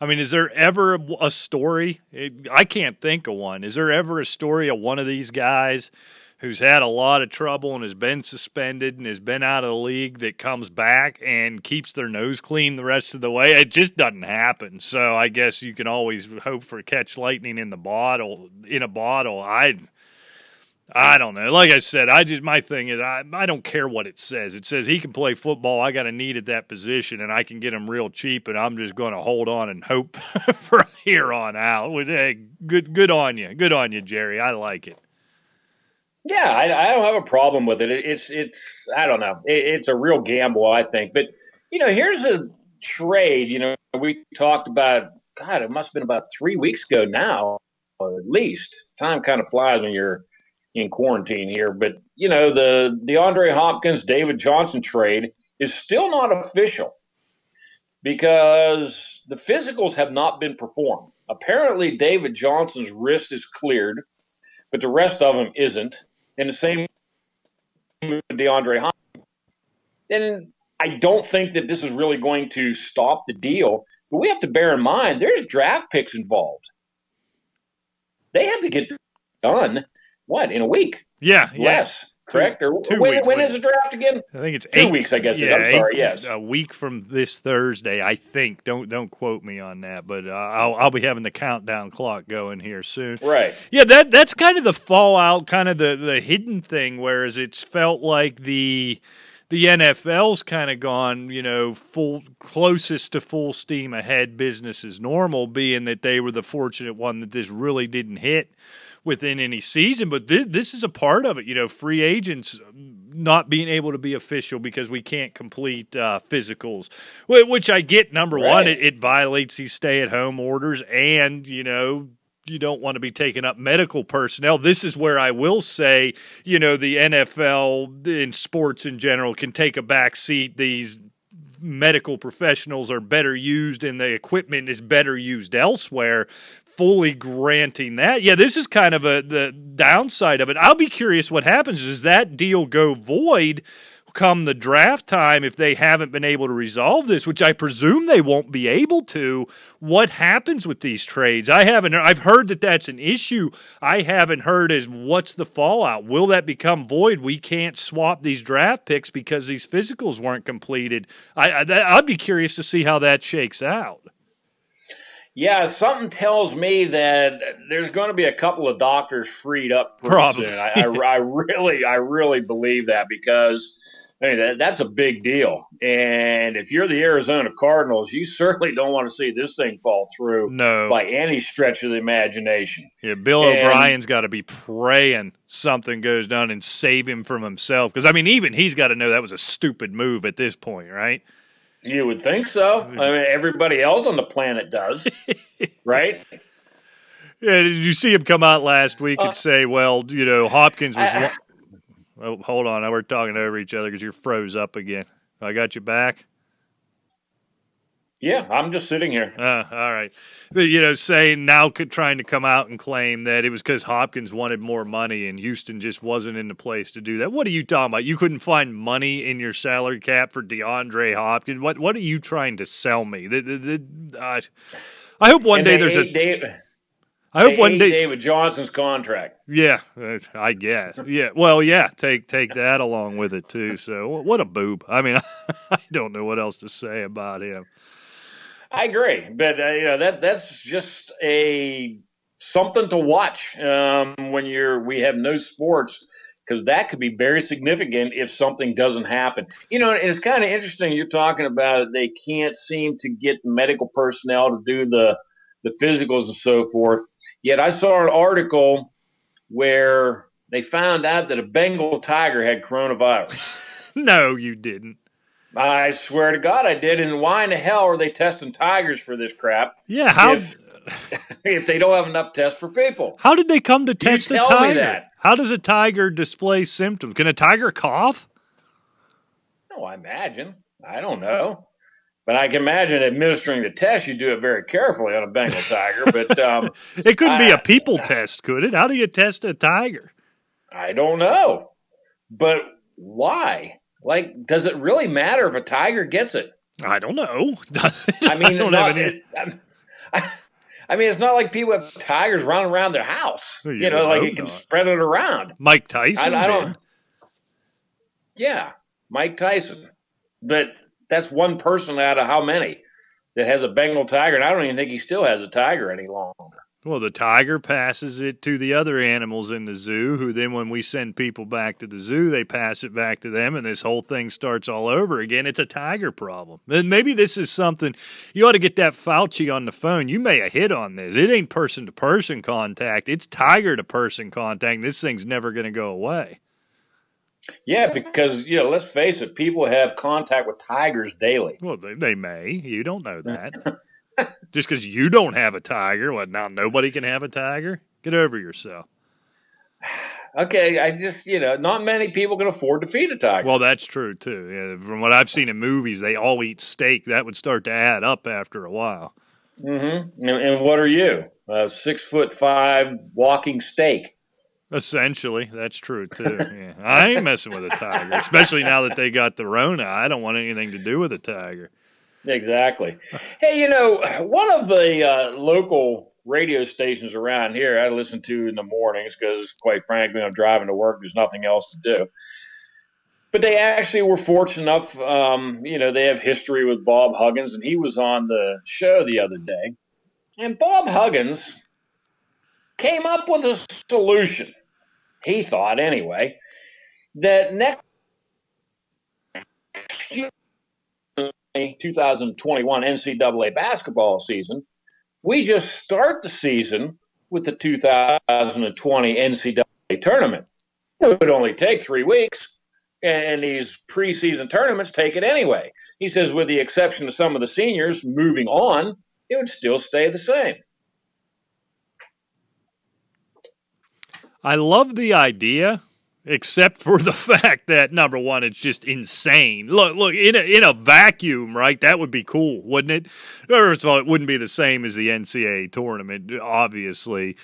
is there ever a story? I can't think of one. Is there ever a story of one of these guys who's had a lot of trouble and has been suspended and has been out of the league that comes back and keeps their nose clean the rest of the way? It just doesn't happen. So I guess you can always hope for catch lightning in a bottle. I don't know. Like I said, my thing is I don't care what it says. It says he can play football. I got a need at that position, and I can get him real cheap, and I'm just going to hold on and hope from here on out. Hey, good on you. Good on you, Jerry. I like it. Yeah, I don't have a problem with it. It's I don't know. It's a real gamble, I think. But, here's a trade. We talked about, God, it must have been about 3 weeks ago now, at least. Time kind of flies when you're in quarantine here, but the DeAndre Hopkins David Johnson trade is still not official because the physicals have not been performed. Apparently David Johnson's wrist is cleared, but the rest of him isn't, and the same with DeAndre Hopkins. And I don't think that this is really going to stop the deal, but we have to bear in mind there's draft picks involved. They have to get done. What, in a week? Yeah. Less, correct? Or when is the draft again? I think it's 2 weeks, I guess. Yeah, I'm sorry, yes. A week from this Thursday, I think. Don't quote me on that, but I'll be having the countdown clock going here soon. Right. Yeah, that's kind of the fallout, kind of the hidden thing, whereas it's felt like the NFL's kind of gone, closest to full steam ahead, business as normal, being that they were the fortunate one that this really didn't hit within any season. But this is a part of it, free agents not being able to be official because we can't complete physicals, which I get. Number one, it violates these stay-at-home orders, and, you don't want to be taking up medical personnel. This is where I will say, the NFL and sports in general can take a back seat. These medical professionals are better used and the equipment is better used elsewhere. Fully granting that. Yeah, this is kind of the downside of it. I'll be curious what happens. Does that deal go void come the draft time if they haven't been able to resolve this, which I presume they won't be able to? What happens with these trades? I've heard that that's an issue. I haven't heard as what's the fallout. Will that become void? We can't swap these draft picks because these physicals weren't completed. I'd be curious to see how that shakes out. Yeah, something tells me that there's going to be a couple of doctors freed up pretty soon. I really believe that because that's a big deal. And if you're the Arizona Cardinals, you certainly don't want to see this thing fall through by any stretch of the imagination. Yeah, Bill O'Brien's got to be praying something goes down and save him from himself. Because, even he's got to know that was a stupid move at this point, right? You would think so. Everybody else on the planet does, right? Yeah, did you see him come out last week and say, well, Hopkins was Oh, hold on. We're talking over each other because you're froze up again. I got you back? Yeah, I'm just sitting here. All right. Saying now trying to come out and claim that it was because Hopkins wanted more money and Houston just wasn't in the place to do that. What are you talking about? You couldn't find money in your salary cap for DeAndre Hopkins? What are you trying to sell me? I hope one day there's I hope one day. David Johnson's contract. Yeah, I guess. Yeah, well, yeah, take that along with it too. So what a boob. I mean, I don't know what else to say about him. I agree, but that's just something to watch when we have no sports, because that could be very significant if something doesn't happen. And it's kind of interesting you're talking about they can't seem to get medical personnel to do the physicals and so forth. Yet I saw an article where they found out that a Bengal tiger had coronavirus. No, you didn't. I swear to God I did. And why in the hell are they testing tigers for this crap? Yeah, how if they don't have enough tests for people? How did they come to test a tell tiger? Me that. How does a tiger display symptoms? Can a tiger cough? No, I imagine. I don't know. But I can imagine administering the test, you do it very carefully on a Bengal tiger. But it couldn't be a people test, could it? How do you test a tiger? I don't know. But why? Like, does it really matter if a tiger gets it? I don't know. Does it? I mean, I don't have any... I mean, it's not like people have tigers running around their house. Like you can spread it around. Mike Tyson. I don't. Yeah, Mike Tyson. But that's one person out of how many that has a Bengal tiger, and I don't even think he still has a tiger any longer. Well, the tiger passes it to the other animals in the zoo, who then when we send people back to the zoo, they pass it back to them, and this whole thing starts all over again. It's a tiger problem. And maybe this is something, you ought to get that Fauci on the phone. You may have hit on this. It ain't person-to-person contact. It's tiger-to-person contact. This thing's never going to go away. Yeah, because, let's face it, people have contact with tigers daily. Well, they may. You don't know that. Just because you don't have a tiger, what, now nobody can have a tiger? Get over yourself. Okay, I just, not many people can afford to feed a tiger. Well, that's true, too. Yeah, from what I've seen in movies, they all eat steak. That would start to add up after a while. Mm-hmm. And what are you? 6'5" walking steak. Essentially, that's true, too. Yeah. I ain't messing with a tiger, especially now that they got the Rona. I don't want anything to do with a tiger. Exactly. Hey, one of the local radio stations around here I listen to in the mornings because, quite frankly, I'm driving to work. There's nothing else to do. But they actually were fortunate enough, they have history with Bob Huggins, and he was on the show the other day. And Bob Huggins came up with a solution, he thought anyway, that next year, 2021 NCAA basketball season, we just start the season with the 2020 NCAA tournament. It would only take 3 weeks, and these preseason tournaments take it anyway. He says, with the exception of some of the seniors moving on, it would still stay the same. I love the idea, except for the fact that, number one, it's just insane. Look, in a vacuum, right, that would be cool, wouldn't it? First of all, it wouldn't be the same as the NCAA tournament, obviously.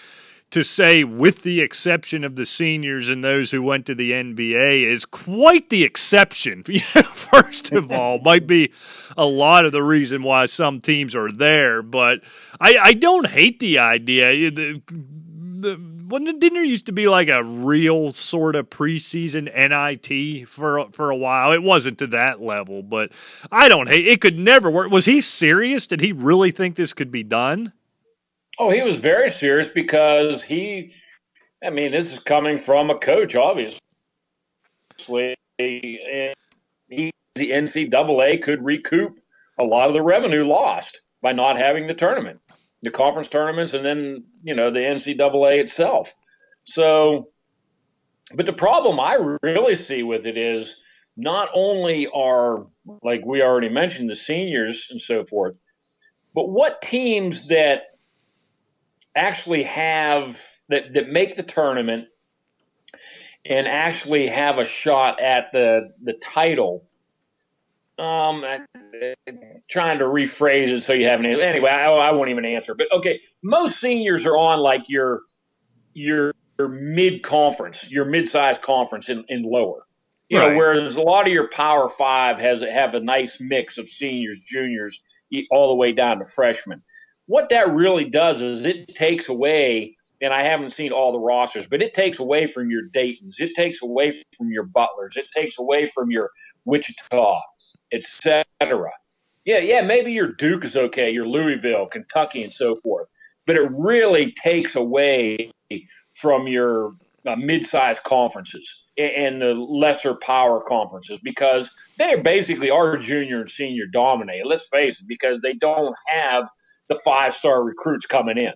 To say, with the exception of the seniors and those who went to the NBA, is quite the exception. First of all, might be a lot of the reason why some teams are there, but I don't hate the idea. Didn't there used to be like a real sort of preseason NIT for a while? It wasn't to that level, but I don't hate it. Could never work. Was he serious? Did he really think this could be done? Oh, he was very serious because this is coming from a coach, obviously. And the NCAA could recoup a lot of the revenue lost by not having the tournament, the conference tournaments, and then, the NCAA itself. So, but the problem I really see with it is not only are, like we already mentioned, the seniors and so forth, but what teams that actually have that make the tournament and actually have a shot at the title. Trying to rephrase it so you have an answer. Anyway, I won't even answer. But okay, most seniors are on like your mid-conference, your mid-sized conference in lower. Right. Whereas a lot of your Power Five have a nice mix of seniors, juniors, all the way down to freshmen. what that really does is it takes away, and I haven't seen all the rosters, but it takes away from your Daytons, it takes away from your Butlers, it takes away from your Wichita, etc. Yeah, maybe your Duke is okay, your Louisville, Kentucky, and so forth, but it really takes away from your mid-sized conferences and the lesser power conferences because they basically are junior and senior dominated. Let's face it, because they don't have the 5-star recruits coming in.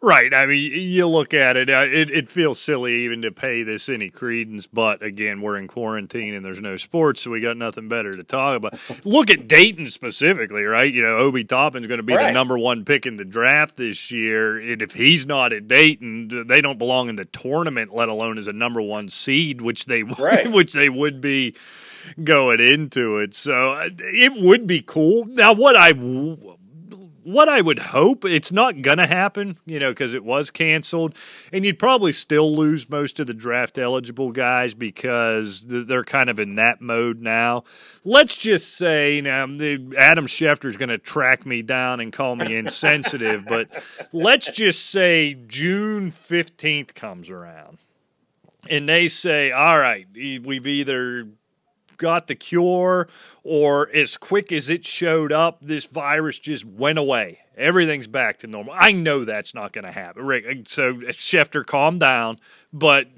Right. I mean, you look at it, it feels silly even to pay this any credence, but again, we're in quarantine and there's no sports, so we got nothing better to talk about. Look at Dayton specifically, right? You know, Obi Toppin's going to be the number one pick in the draft this year, and if he's not at Dayton, they don't belong in the tournament, let alone as a number one seed, which they which they would be going into it. So it would be cool. Now, what I would hope, it's not going to happen, you know, because it was canceled, and you'd probably still lose most of the draft-eligible guys because they're kind of in that mode now. Let's just say, now, Adam Schefter's going to track me down and call me insensitive, but let's just say June 15th comes around, and they say, all right, we've either got the cure, or as quick as it showed up, this virus just went away. Everything's back to normal. I know that's not going to happen, Rick. So Schefter, calm down. But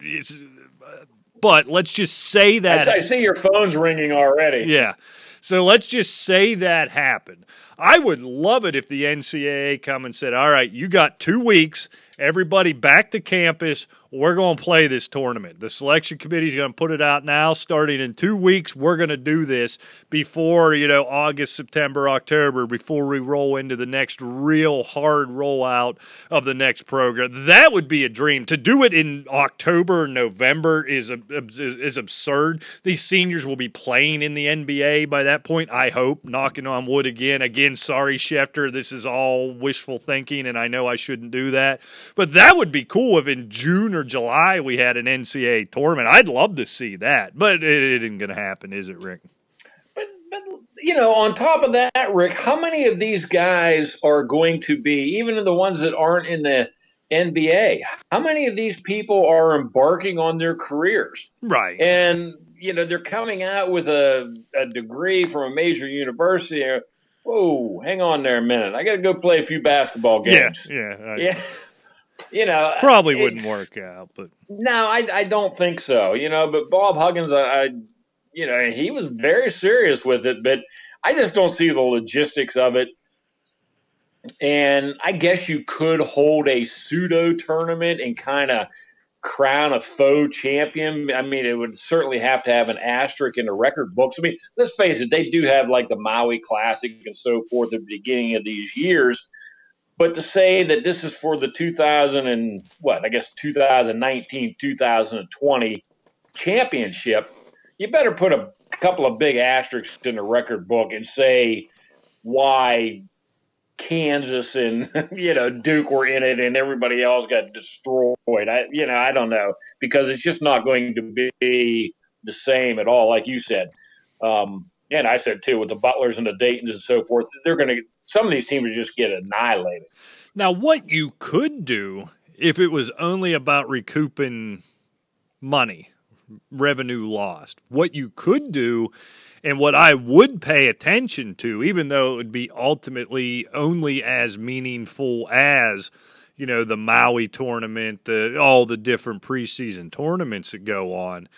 let's just say that I see your phone's ringing already. Yeah. So let's just say that happened. I would love it if the NCAA come and said, all right, you got 2 weeks, everybody back to campus, we're going to play this tournament. The selection committee is going to put it out now. Starting in 2 weeks, we're going to do this before, you know, August, September, October, before we roll into the next real hard rollout of the next program. That would be a dream. To do it in October or November is absurd. These seniors will be playing in the NBA by that point, I hope, knocking on wood again. Again, sorry, Schefter, this is all wishful thinking, and I know I shouldn't do that. But that would be cool if in June or July we had an NCAA tournament. I'd love to see that, but it isn't going to happen, is it, Rick? But you know, on top of that, Rick, how many of these guys are going to be, even the ones that aren't in the NBA, how many of these people are embarking on their careers? Right. And, you know, they're coming out with a degree from a major university. Whoa, hang on there a minute. I got to go play a few basketball games. Yeah. You know, probably wouldn't work out, but no, I don't think so. You know, but Bob Huggins, you know, he was very serious with it, but I just don't see the logistics of it. And I guess you could hold a pseudo tournament and kind of crown a faux champion. I mean, it would certainly have to have an asterisk in the record books. I mean, let's face it, they do have like the Maui Classic and so forth at the beginning of these years. But to say that this is for the 2019, 2020 championship, you better put a couple of big asterisks in the record book and say why Kansas and, you know, Duke were in it and everybody else got destroyed. I don't know, because it's just not going to be the same at all, like you said. And I said, too, with the Butlers and the Daytons and so forth, some of these teams will just get annihilated. Now, what you could do if it was only about recouping money, revenue lost, what you could do, and what I would pay attention to, even though it would be ultimately only as meaningful as, you know, the Maui tournament, all the different preseason tournaments that go on,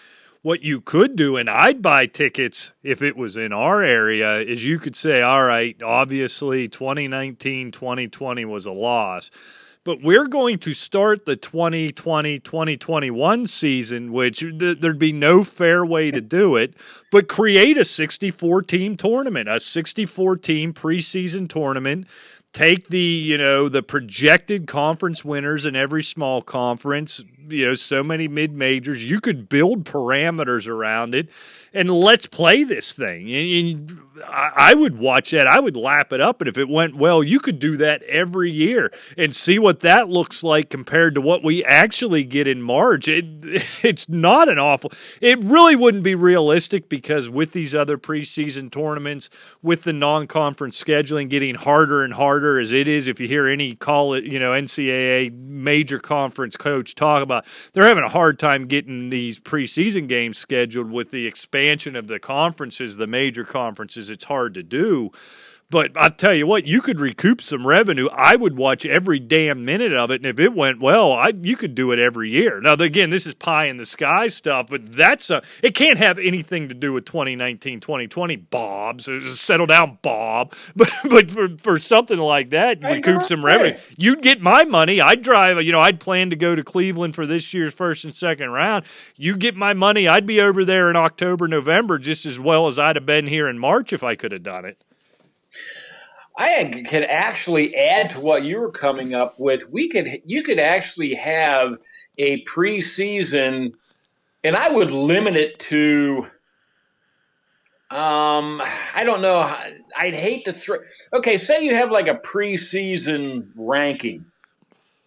what you could do, and I'd buy tickets if it was in our area, is you could say, all right, obviously 2019, 2020 was a loss, but we're going to start the 2020, 2021 season, which there'd be no fair way to do it, but create a 64-team tournament, a 64-team preseason tournament. Take the projected conference winners in every small conference, so many mid-majors. You could build parameters around it, and let's play this thing. And I would watch that. I would lap it up, and if it went well, you could do that every year and see what that looks like compared to what we actually get in March. It's not an awful. It really wouldn't be realistic because with these other preseason tournaments, with the non-conference scheduling getting harder and harder as it is, if you hear any NCAA major conference coach talk about, they're having a hard time getting these preseason games scheduled with the expansion of the conferences, the major conferences. It's hard to do. But I'll tell you what, you could recoup some revenue. I would watch every damn minute of it, and if it went well, you could do it every year. Now, again, this is pie in the sky stuff, but it can't have anything to do with 2019, 2020, Bob. So settle down, Bob. But for something like that, recoup some revenue. You'd get my money. I'd drive, I'd plan to go to Cleveland for this year's first and second round. You get my money, I'd be over there in October, November, just as well as I'd have been here in March if I could have done it. I could actually add to what you were coming up with. You could actually have a preseason, and I would limit it to, I don't know. I'd hate to throw. Okay, say you have like a preseason ranking.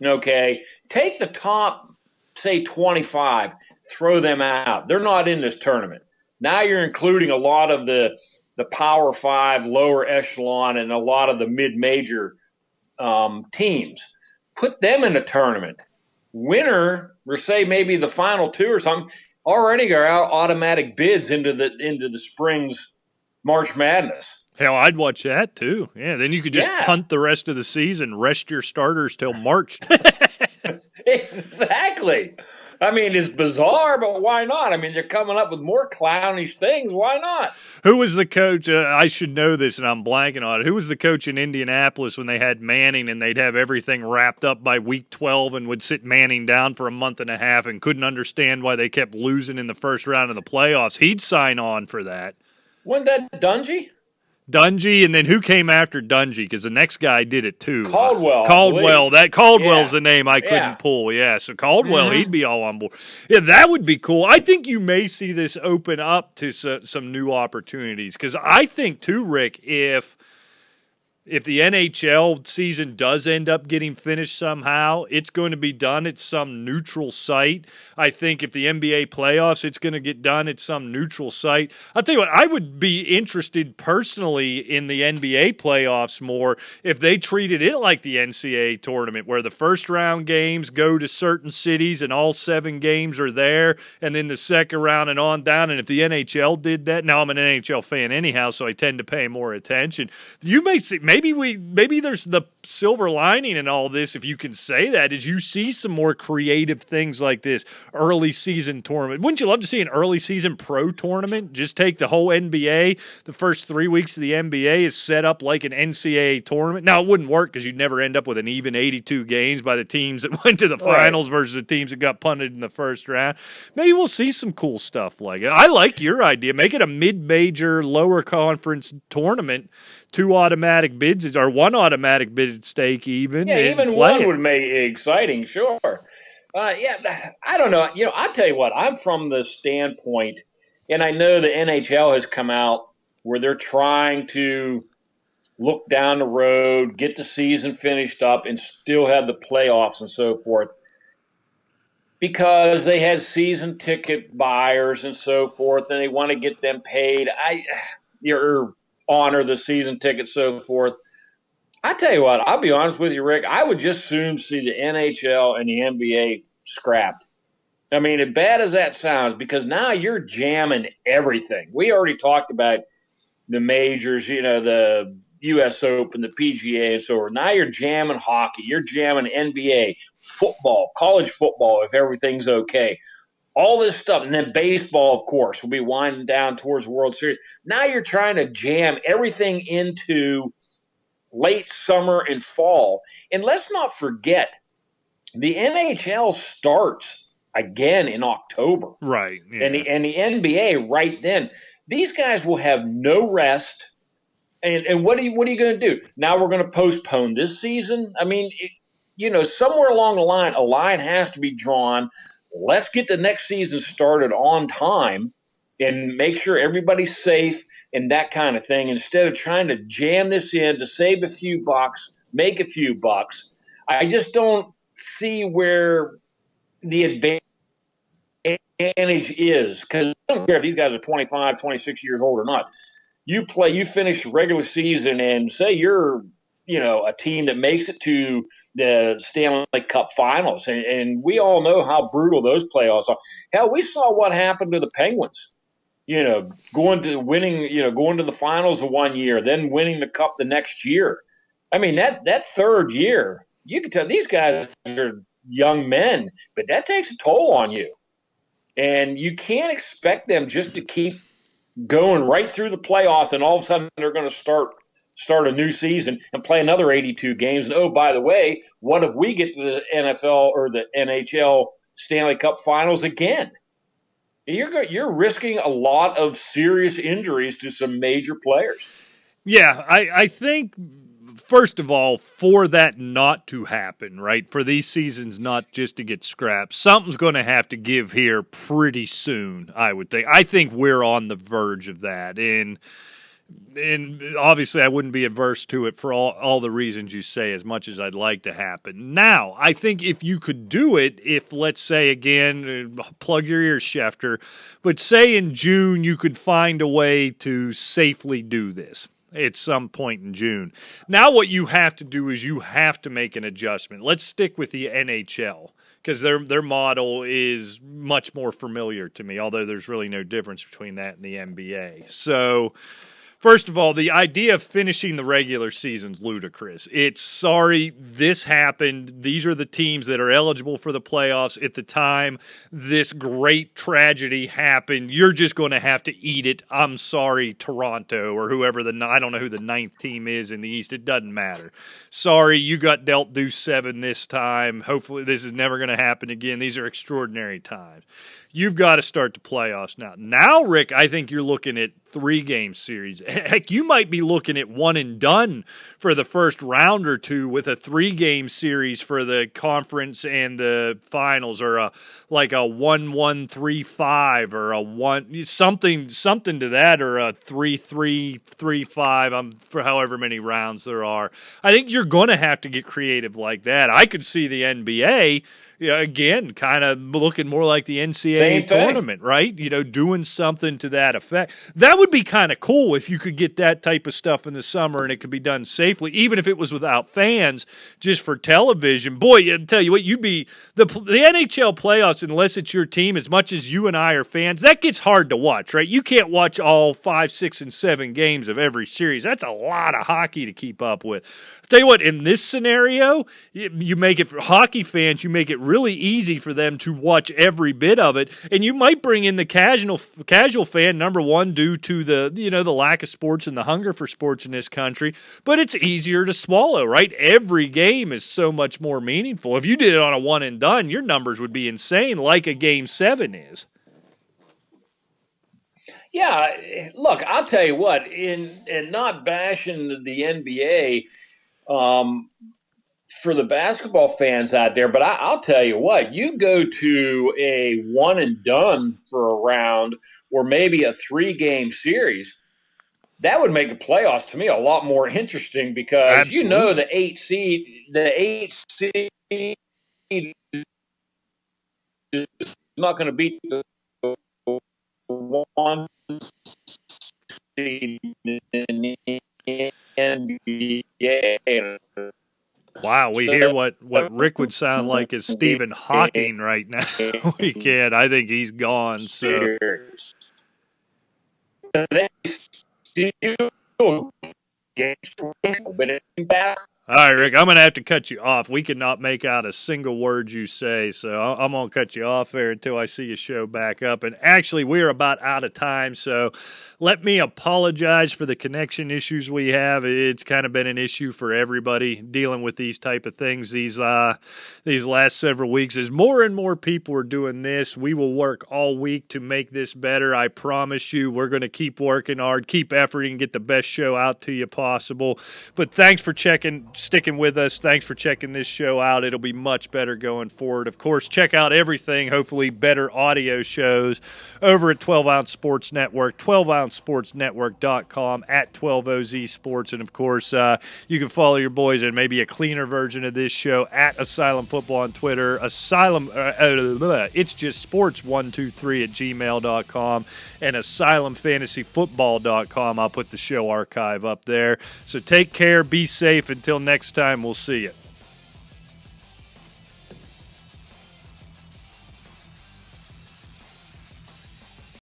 Okay, take the top, say 25, throw them out. They're not in this tournament. Now you're including a lot of the Power 5, lower echelon, and a lot of the mid-major teams. Put them in a tournament. Winner, or say maybe the final two or something, already are out automatic bids into the spring's March Madness. Hell, I'd watch that too. Yeah, then you could just punt the rest of the season, rest your starters till March. Exactly. I mean, it's bizarre, but why not? I mean, they're coming up with more clownish things. Why not? Who was the coach? I should know this, and I'm blanking on it. Who was the coach in Indianapolis when they had Manning and they'd have everything wrapped up by week 12 and would sit Manning down for a month and a half and couldn't understand why they kept losing in the first round of the playoffs? He'd sign on for that. Wasn't that Dungy? Dungy, and then who came after Dungy? Because the next guy did it too. Caldwell. Caldwell's the name I couldn't pull. Yeah, so Caldwell, he'd be all on board. Yeah, that would be cool. I think you may see this open up to some new opportunities. Because I think too, Rick, if the NHL season does end up getting finished somehow, it's going to be done at some neutral site. I think if the NBA playoffs, it's going to get done at some neutral site. I'll tell you what, I would be interested personally in the NBA playoffs more if they treated it like the NCAA tournament, where the first round games go to certain cities and all 7 games are there, and then the second round and on down. And if the NHL did that, now I'm an NHL fan anyhow, so I tend to pay more attention. You may see, maybe there's the silver lining in all this, if you can say that, is you see some more creative things like this early season tournament. Wouldn't you love to see an early season pro tournament? Just take the whole NBA, the first 3 weeks of the NBA is set up like an NCAA tournament. Now, it wouldn't work because you'd never end up with an even 82 games by the teams that went to the finals versus the teams that got punted in the first round. Maybe we'll see some cool stuff like it. I like your idea. Make it a mid-major, lower conference tournament. 2 automatic bids or 1 automatic bid at stake even. Yeah, even one would make it exciting, sure. I don't know. I'll tell you what, I'm from the standpoint, and I know the NHL has come out where they're trying to look down the road, get the season finished up, and still have the playoffs and so forth. Because they had season ticket buyers and so forth, and they want to get them paid. Honor the season ticket, so forth. I tell you what, I'll be honest with you, Rick. I would just soon see the NHL and the NBA scrapped. I mean, as bad as that sounds, because now you're jamming everything. We already talked about the majors, the U.S. Open, the PGA, and so forth. Now you're jamming hockey. You're jamming NBA, football, college football, if everything's okay. All this stuff, and then baseball, of course, will be winding down towards the World Series. Now you're trying to jam everything into late summer and fall. And let's not forget, the NHL starts again in October. Right. Yeah. And the NBA right then. These guys will have no rest. And what are you going to do? Now we're going to postpone this season? I mean, somewhere along the line, a line has to be drawn. Let's get the next season started on time and make sure everybody's safe and that kind of thing, instead of trying to jam this in to save a few bucks, make a few bucks. I just don't see where the advantage is, because I don't care if these guys are 25, 26 years old or not. You finish the regular season, and say you're, a team that makes it to the Stanley Cup Finals, and we all know how brutal those playoffs are. Hell, we saw what happened to the Penguins. Going to the finals of one year, then winning the cup the next year. I mean, that third year, you can tell these guys are young men, but that takes a toll on you. And you can't expect them just to keep going right through the playoffs, and all of a sudden they're going to start a new season and play another 82 games. And oh, by the way, what if we get to the NFL or the NHL Stanley Cup Finals again? You're risking a lot of serious injuries to some major players. Yeah, I think, first of all, for that not to happen, right, for these seasons not just to get scrapped, something's going to have to give here pretty soon, I would think. I think we're on the verge of that, and obviously I wouldn't be averse to it for all the reasons you say, as much as I'd like to happen. Now, I think if you could do it, if, let's say, again, plug your ears, Schefter, but say in June you could find a way to safely do this at some point in June. Now what you have to do is you have to make an adjustment. Let's stick with the NHL, because their model is much more familiar to me, although there's really no difference between that and the NBA. So, first of all, the idea of finishing the regular season's ludicrous. It's sorry, this happened. These are the teams that are eligible for the playoffs at the time this great tragedy happened. You're just going to have to eat it. I'm sorry, Toronto, or whoever I don't know who the ninth team is in the East. It doesn't matter. Sorry, you got dealt deuce 7 this time. Hopefully this is never going to happen again. These are extraordinary times. You've got to start the playoffs now. Now, Rick, I think you're looking at 3-game series. Heck, you might be looking at one and done for the first round or two with a 3-game series for the conference and the finals, or a 1-1-3-5, or a something to that, or a 3-3-3-5, for however many rounds there are. I think you're going to have to get creative like that. I could see the NBA, again, kind of looking more like the NCAA tournament, right? Doing something to that effect. That would be kind of cool if you could get that type of stuff in the summer and it could be done safely, even if it was without fans, just for television. Boy, I tell you what, you'd be the NHL playoffs, unless it's your team, as much as you and I are fans, that gets hard to watch, right? You can't watch all 5, 6, and 7 games of every series. That's a lot of hockey to keep up with. I'll tell you what, in this scenario, you make it for hockey fans, you make it really easy for them to watch every bit of it, and you might bring in the casual fan, number one, due to the lack of sports and the hunger for sports in this country, but it's easier to swallow, right? Every game is so much more meaningful. If you did it on a one and done, your numbers would be insane, like a Game 7 is. Yeah, look, I'll tell you what, and not bashing the NBA, for the basketball fans out there, but I'll tell you what, you go to a one and done for a round, or maybe a 3-game series, that would make the playoffs to me a lot more interesting, because Absolutely. the 8 seed is not going to beat the 1 seed in the NBA. Wow, we hear what Rick would sound like as Stephen Hawking right now. We can't. I think he's gone. So all right, Rick, I'm going to have to cut you off. We cannot make out a single word you say, so I'm going to cut you off there until I see your show back up. And actually, we're about out of time, so let me apologize for the connection issues we have. It's kind of been an issue for everybody dealing with these type of things these last several weeks. As more and more people are doing this, we will work all week to make this better. I promise you, we're going to keep working hard, keep efforting, get the best show out to you possible. But thanks for checking sticking with us. Thanks for checking this show out. It'll be much better going forward. Of course, check out everything, hopefully better audio shows, over at 12 Ounce Sports Network, 12ouncesportsnetwork.com, at 12OZ Sports. And, of course, you can follow your boys in maybe a cleaner version of this show at Asylum Football on Twitter, it's just sports123 at gmail.com, and asylumfantasyfootball.com. I'll put the show archive up there. So take care, be safe. Until next time, we'll see you.